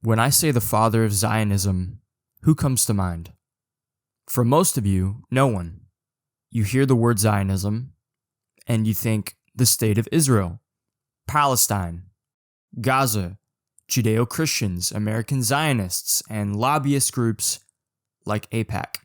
When I say the father of Zionism, who comes to mind? For most of you, no one. You hear the word Zionism, and you think the state of Israel, Palestine, Gaza, Judeo-Christians, American Zionists, and lobbyist groups like AIPAC.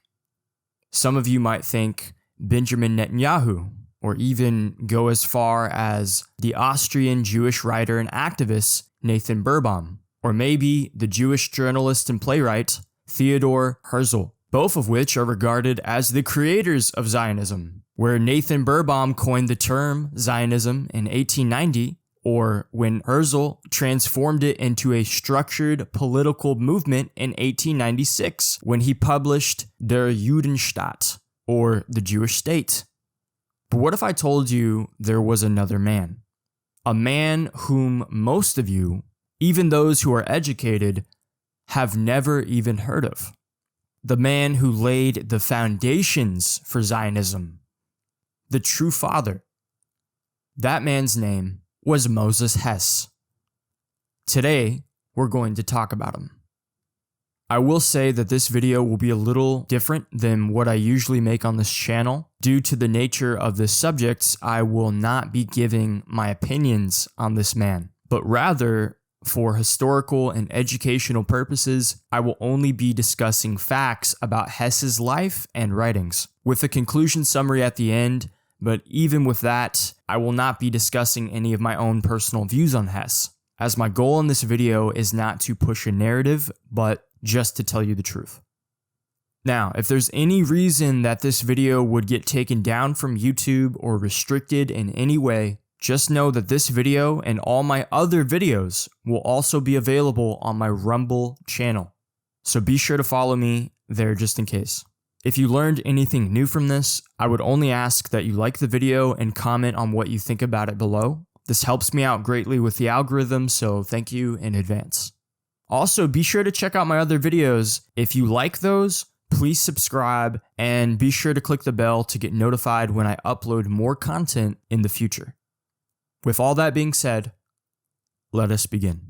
Some of you might think Benjamin Netanyahu, or even go as far as the Austrian Jewish writer and activist Nathan Birnbaum, or maybe the Jewish journalist and playwright Theodor Herzl, both of which are regarded as the creators of Zionism, where Nathan Birnbaum coined the term Zionism in 1890, or when Herzl transformed it into a structured political movement in 1896 when he published Der Judenstaat, or the Jewish state. But what if I told you there was another man? A man whom most of you, even those who are educated, have never even heard of. The man who laid the foundations for Zionism. The true father. That man's name was Moses Hess. Today, we're going to talk about him. I will say that this video will be a little different than what I usually make on this channel. Due to the nature of the subjects, I will not be giving my opinions on this man, but rather, for historical and educational purposes, I will only be discussing facts about Hess's life and writings, with a conclusion summary at the end. But even with that, I will not be discussing any of my own personal views on Hess, as my goal in this video is not to push a narrative, but just to tell you the truth. Now, if there's any reason that this video would get taken down from YouTube or restricted in any way, just know that this video and all my other videos will also be available on my Rumble channel. So be sure to follow me there just in case. If you learned anything new from this, I would only ask that you like the video and comment on what you think about it below. This helps me out greatly with the algorithm, so thank you in advance. Also, be sure to check out my other videos. If you like those, please subscribe and be sure to click the bell to get notified when I upload more content in the future. With all that being said, let us begin.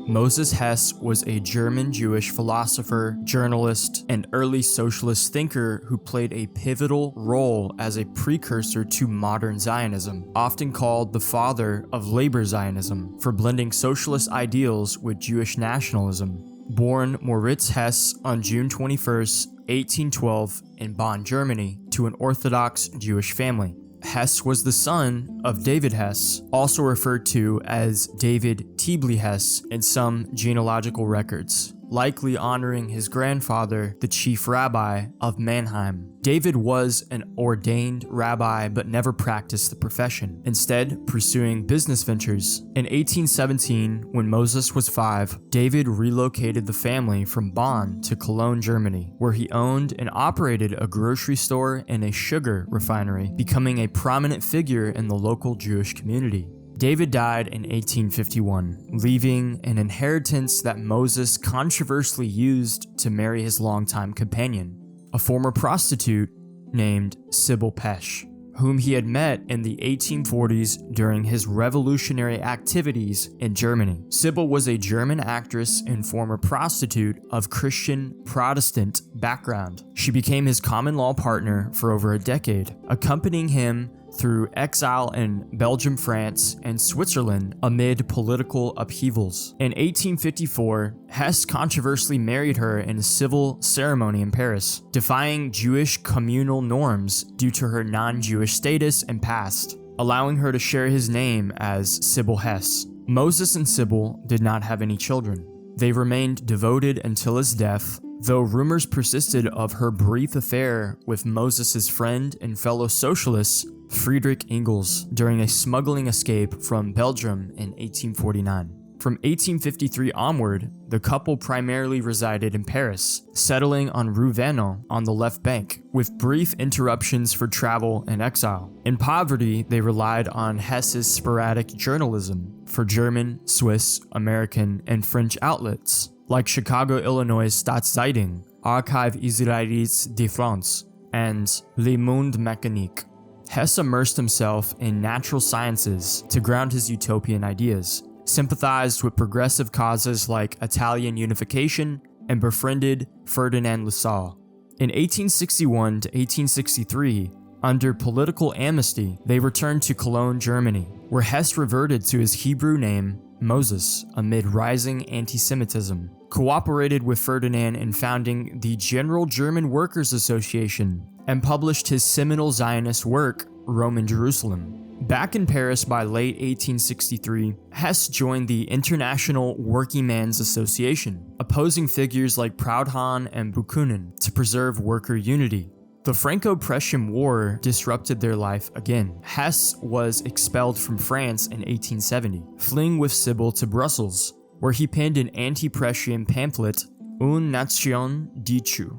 Moses Hess was a German Jewish philosopher, journalist, and early socialist thinker who played a pivotal role as a precursor to modern Zionism, often called the father of labor Zionism, for blending socialist ideals with Jewish nationalism. Born Moritz Hess on June 21, 1812, in Bonn, Germany, to an Orthodox Jewish family. Hess was the son of David Hess, also referred to as David Tibli Hess in some genealogical records, likely honoring his grandfather, the chief rabbi of Mannheim. David was an ordained rabbi but never practiced the profession, instead pursuing business ventures. In 1817, when Moses was 5, David relocated the family from Bonn to Cologne, Germany, where he owned and operated a grocery store and a sugar refinery, becoming a prominent figure in the local Jewish community. David died in 1851, leaving an inheritance that Moses controversially used to marry his longtime companion, a former prostitute named Sybil Pesch, whom he had met in the 1840s during his revolutionary activities in Germany. Sybil was a German actress and former prostitute of Christian Protestant background. She became his common law partner for over a decade, accompanying him through exile in Belgium, France, and Switzerland amid political upheavals. In 1854, Hess controversially married her in a civil ceremony in Paris, defying Jewish communal norms due to her non-Jewish status and past, allowing her to share his name as Sybil Hess. Moses and Sybil did not have any children. They remained devoted until his death, though rumors persisted of her brief affair with Moses' friend and fellow socialist Friend Engels during a smuggling escape from Belgium in 1849. From 1853 onward, the couple primarily resided in Paris, settling on Rue Vanneau on the left bank, with brief interruptions for travel and exile. In poverty, they relied on Hess's sporadic journalism for German, Swiss, American, and French outlets, like Chicago, Illinois' Staatszeitung, Archive Israélite de France, and Le Monde Mécanique. Hess immersed himself in natural sciences to ground his utopian ideas, sympathized with progressive causes like Italian unification, and befriended Ferdinand Lassalle. In 1861 to 1863, under political amnesty, they returned to Cologne, Germany, where Hess reverted to his Hebrew name, Moses, amid rising anti-Semitism, cooperated with Ferdinand in founding the General German Workers' Association, and published his seminal Zionist work, Rome and Jerusalem. Back in Paris by late 1863, Hess joined the International Workingmen's Association, opposing figures like Proudhon and Bakunin to preserve worker unity. The Franco-Prussian War disrupted their life again. Hess was expelled from France in 1870, fleeing with Sybil to Brussels, where he penned an anti-Prussian pamphlet, Une Nation déchue.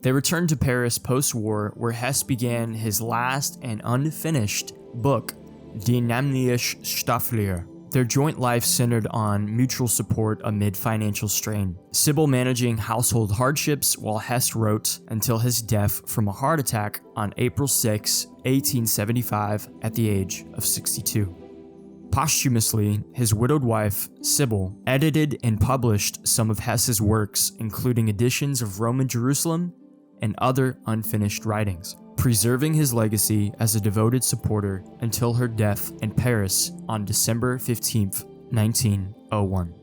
They returned to Paris post-war, where Hess began his last and unfinished book, Die Nämliche Staffelier. Their joint life centered on mutual support amid financial strain, Sybil managing household hardships while Hess wrote until his death from a heart attack on April 6, 1875 at the age of 62. Posthumously, his widowed wife, Sybil, edited and published some of Hess's works, including editions of Rome and Jerusalem and other unfinished writings, preserving his legacy as a devoted supporter until her death in Paris on December 15, 1901.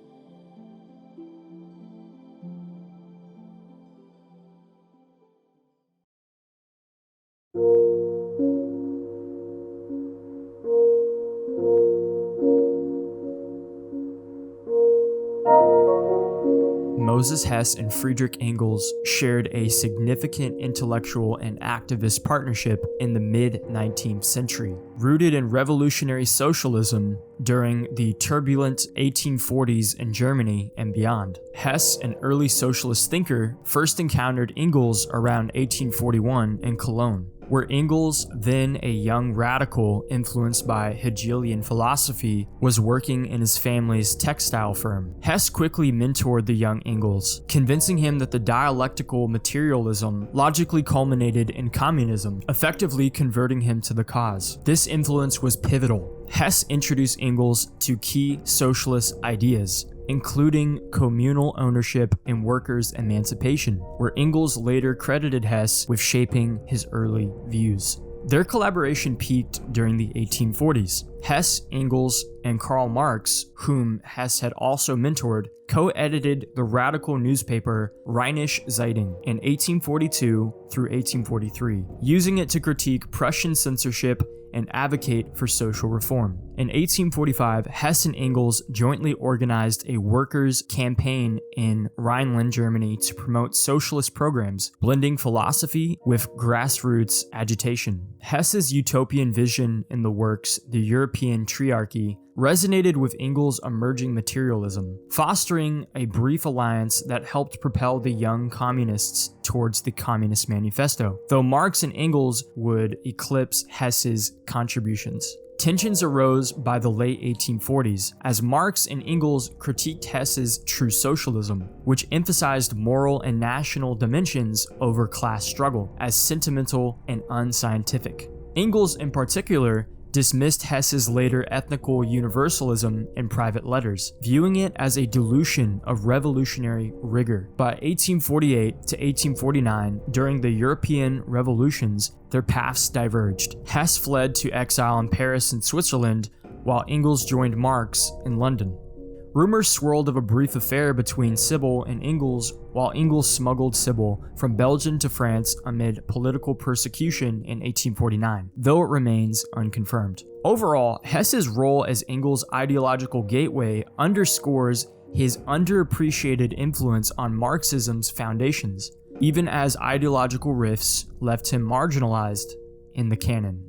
Moses Hess and Friedrich Engels shared a significant intellectual and activist partnership in the mid-19th century, rooted in revolutionary socialism during the turbulent 1840s in Germany and beyond. Hess, an early socialist thinker, first encountered Engels around 1841 in Cologne, where Engels, then a young radical influenced by Hegelian philosophy, was working in his family's textile firm. Hess quickly mentored the young Engels, convincing him that the dialectical materialism logically culminated in communism, effectively converting him to the cause. This influence was pivotal. Hess introduced Engels to key socialist ideas, including communal ownership and workers' emancipation, where Engels later credited Hess with shaping his early views. Their collaboration peaked during the 1840s. Hess, Engels, and Karl Marx, whom Hess had also mentored, co-edited the radical newspaper Rheinische Zeitung in 1842 through 1843, using it to critique Prussian censorship and advocate for social reform. In 1845, Hess and Engels jointly organized a workers' campaign in Rhineland, Germany to promote socialist programs, blending philosophy with grassroots agitation. Hess's utopian vision in the works, The European Triarchy, resonated with Engels' emerging materialism, fostering a brief alliance that helped propel the young communists towards the Communist Manifesto, though Marx and Engels would eclipse Hess's contributions. Tensions arose by the late 1840s as Marx and Engels critiqued Hess's true socialism, which emphasized moral and national dimensions over class struggle as sentimental and unscientific. Engels, in particular, dismissed Hess's later ethnical universalism in private letters, viewing it as a dilution of revolutionary rigor. By 1848 to 1849, during the European revolutions, their paths diverged. Hess fled to exile in Paris and Switzerland, while Engels joined Marx in London. Rumors swirled of a brief affair between Sybil and Engels, while Engels smuggled Sybil from Belgium to France amid political persecution in 1849, though it remains unconfirmed. Overall, Hess's role as Engels' ideological gateway underscores his underappreciated influence on Marxism's foundations, even as ideological rifts left him marginalized in the canon.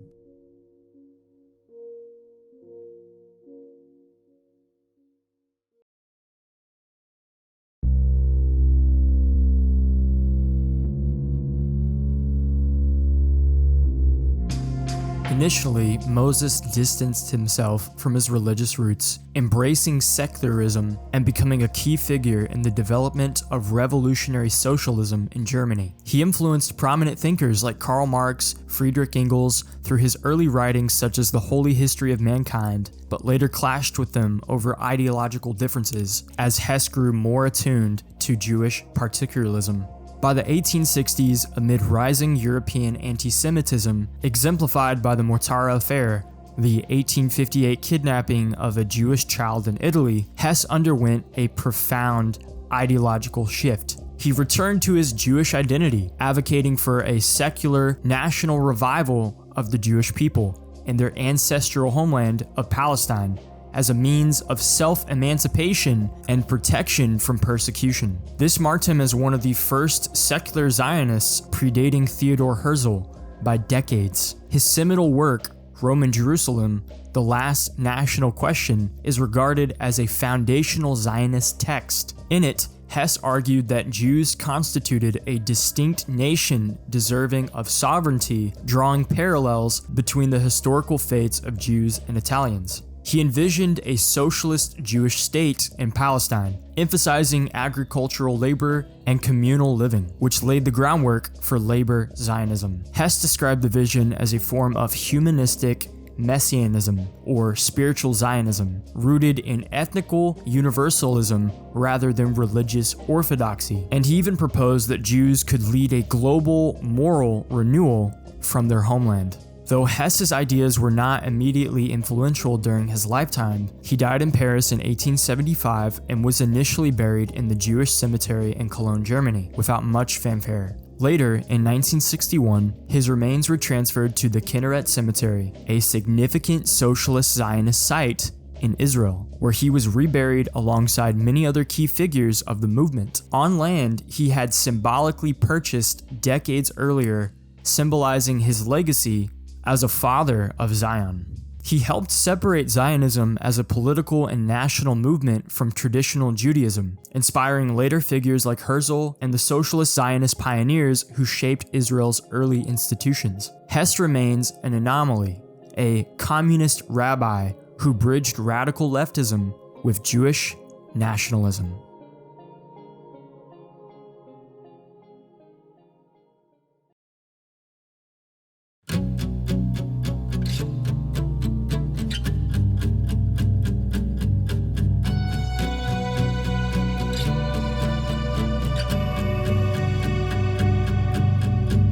Initially, Moses distanced himself from his religious roots, embracing secularism and becoming a key figure in the development of revolutionary socialism in Germany. He influenced prominent thinkers like Karl Marx, Friedrich Engels through his early writings such as The Holy History of Mankind, but later clashed with them over ideological differences as Hess grew more attuned to Jewish particularism. By the 1860s, amid rising European anti-Semitism, exemplified by the Mortara Affair, the 1858 kidnapping of a Jewish child in Italy, Hess underwent a profound ideological shift. He returned to his Jewish identity, advocating for a secular national revival of the Jewish people in their ancestral homeland of Palestine, as a means of self-emancipation and protection from persecution. This marked him as one of the first secular Zionists, predating Theodor Herzl by decades. His seminal work, Roman Jerusalem, The Last National Question, is regarded as a foundational Zionist text. In it, Hess argued that Jews constituted a distinct nation deserving of sovereignty, drawing parallels between the historical fates of Jews and Italians. He envisioned a socialist Jewish state in Palestine, emphasizing agricultural labor and communal living, which laid the groundwork for labor Zionism. Hess described the vision as a form of humanistic messianism, or spiritual Zionism, rooted in ethnical universalism rather than religious orthodoxy. And he even proposed that Jews could lead a global moral renewal from their homeland. Though Hess's ideas were not immediately influential during his lifetime, he died in Paris in 1875 and was initially buried in the Jewish cemetery in Cologne, Germany, without much fanfare. Later, in 1961, his remains were transferred to the Kinneret Cemetery, a significant socialist Zionist site in Israel, where he was reburied alongside many other key figures of the movement. On land he had symbolically purchased decades earlier, symbolizing his legacy as a father of Zion. He helped separate Zionism as a political and national movement from traditional Judaism, inspiring later figures like Herzl and the socialist Zionist pioneers who shaped Israel's early institutions. Hess remains an anomaly, a communist rabbi who bridged radical leftism with Jewish nationalism.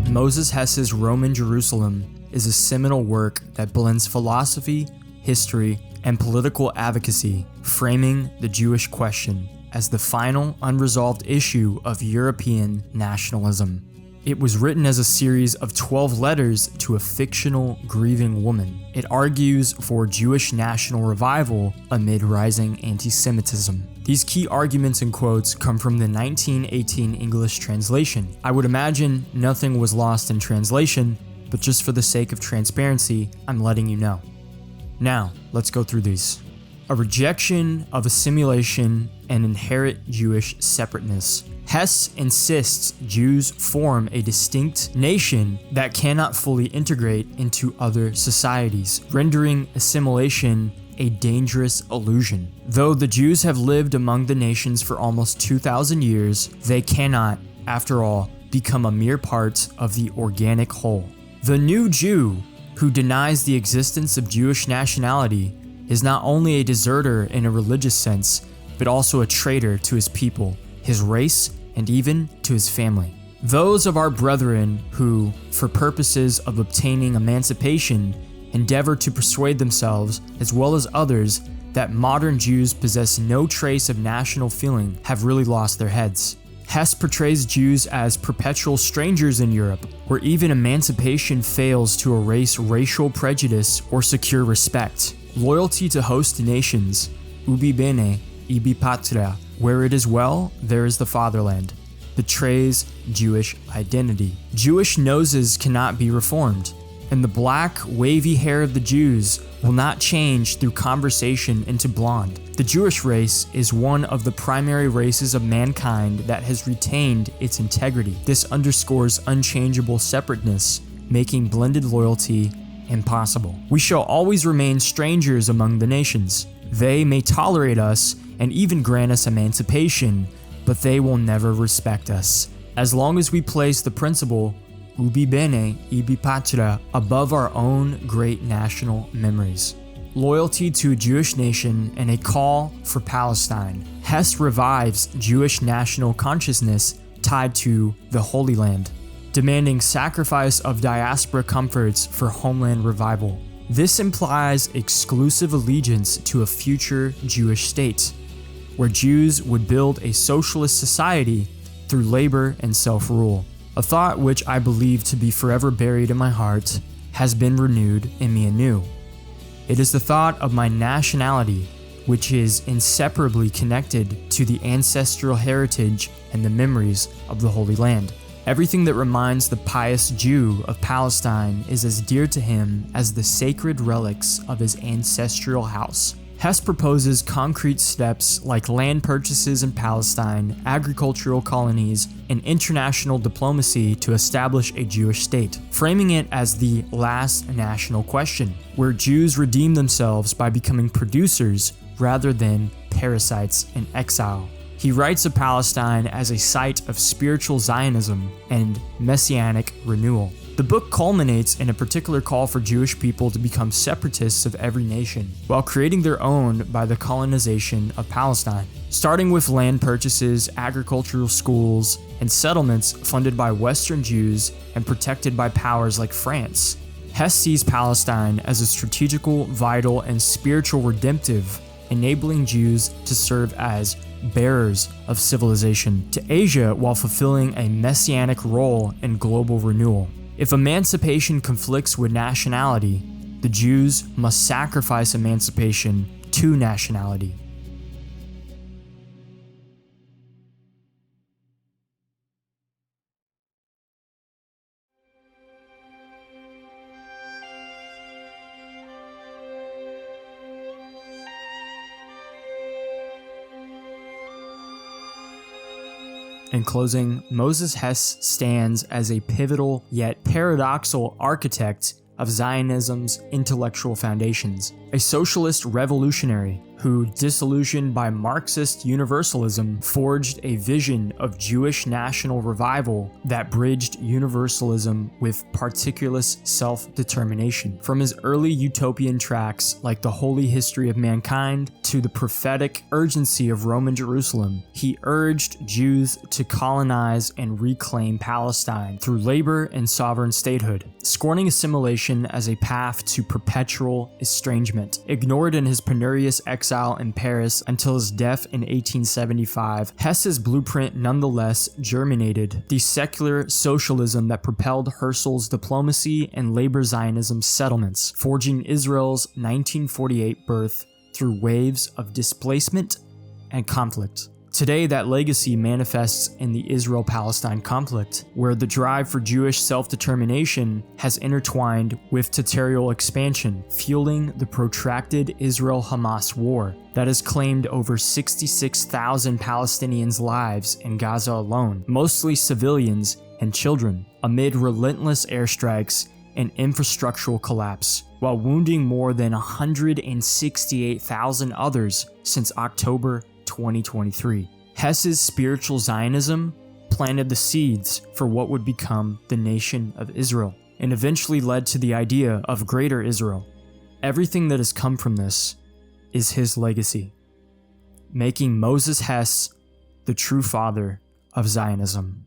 Moses Hess's Roman Jerusalem is a seminal work that blends philosophy, history, and political advocacy, framing the Jewish question as the final unresolved issue of European nationalism. It was written as a series of 12 letters to a fictional grieving woman. It argues for Jewish national revival amid rising anti-Semitism. These key arguments and quotes come from the 1918 English translation. I would imagine nothing was lost in translation, but just for the sake of transparency, I'm letting you know. Now, let's go through these. A rejection of assimilation and inherent Jewish separateness. Hess insists Jews form a distinct nation that cannot fully integrate into other societies, rendering assimilation a dangerous illusion. Though the Jews have lived among the nations for almost 2,000 years, they cannot, after all, become a mere part of the organic whole. The new Jew, who denies the existence of Jewish nationality, is not only a deserter in a religious sense, but also a traitor to his people, his race, and even to his family. Those of our brethren who, for purposes of obtaining emancipation, endeavor to persuade themselves, as well as others, that modern Jews possess no trace of national feeling have really lost their heads. Hess portrays Jews as perpetual strangers in Europe, where even emancipation fails to erase racial prejudice or secure respect. Loyalty to host nations, ubi bene, ibi patria, where it is well, there is the fatherland, betrays Jewish identity. Jewish noses cannot be reformed, and the black, wavy hair of the Jews will not change through conversation into blonde. The Jewish race is one of the primary races of mankind that has retained its integrity. This underscores unchangeable separateness, making blended loyalty impossible. We shall always remain strangers among the nations. They may tolerate us and even grant us emancipation, but they will never respect us. As long as we place the principle ubi bene, ibi patria above our own great national memories. Loyalty to a Jewish nation and a call for Palestine. Hess revives Jewish national consciousness tied to the Holy Land, demanding sacrifice of diaspora comforts for homeland revival. This implies exclusive allegiance to a future Jewish state, where Jews would build a socialist society through labor and self-rule. A thought which I believe to be forever buried in my heart has been renewed in me anew. It is the thought of my nationality, which is inseparably connected to the ancestral heritage and the memories of the Holy Land. Everything that reminds the pious Jew of Palestine is as dear to him as the sacred relics of his ancestral house. Hess proposes concrete steps like land purchases in Palestine, agricultural colonies, and international diplomacy to establish a Jewish state, framing it as the last national question, where Jews redeem themselves by becoming producers rather than parasites in exile. He writes of Palestine as a site of spiritual Zionism and messianic renewal. The book culminates in a particular call for Jewish people to become separatists of every nation, while creating their own by the colonization of Palestine, starting with land purchases, agricultural schools, and settlements funded by Western Jews and protected by powers like France. Hess sees Palestine as a strategical, vital, and spiritual redemptive, enabling Jews to serve as bearers of civilization to Asia while fulfilling a messianic role in global renewal. If emancipation conflicts with nationality, the Jews must sacrifice emancipation to nationality. In closing, Moses Hess stands as a pivotal yet paradoxical architect of Zionism's intellectual foundations, a socialist revolutionary who, disillusioned by Marxist universalism, forged a vision of Jewish national revival that bridged universalism with particularist self-determination. From his early utopian tracts like The Holy History of Mankind to the prophetic urgency of Roman Jerusalem, he urged Jews to colonize and reclaim Palestine through labor and sovereign statehood, scorning assimilation as a path to perpetual estrangement. Ignored in his penurious exile in Paris until his death in 1875, Hess's blueprint nonetheless germinated the secular socialism that propelled Herzl's diplomacy and labor Zionism settlements, forging Israel's 1948 birth through waves of displacement and conflict. Today, that legacy manifests in the Israel-Palestine conflict, where the drive for Jewish self-determination has intertwined with territorial expansion, fueling the protracted Israel-Hamas war that has claimed over 66,000 Palestinians' lives in Gaza alone, mostly civilians and children, amid relentless airstrikes and infrastructural collapse, while wounding more than 168,000 others since October 2023. Hess's spiritual Zionism planted the seeds for what would become the nation of Israel, and eventually led to the idea of Greater Israel. Everything that has come from this is his legacy, making Moses Hess the true father of Zionism.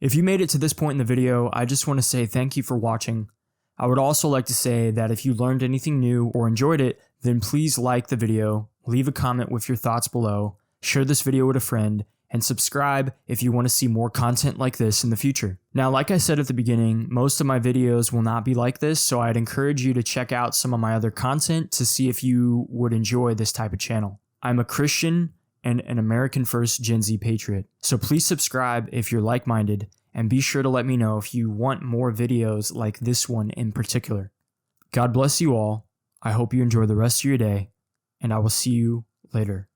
If you made it to this point in the video, I just want to say thank you for watching. I would also like to say that if you learned anything new or enjoyed it, then please like the video, leave a comment with your thoughts below, share this video with a friend, and subscribe if you want to see more content like this in the future. Now, like I said at the beginning, most of my videos will not be like this, so I'd encourage you to check out some of my other content to see if you would enjoy this type of channel. I'm a Christian and an American First Gen Z patriot, so please subscribe if you're like-minded, and be sure to let me know if you want more videos like this one in particular. God bless you all. I hope you enjoy the rest of your day, and I will see you later.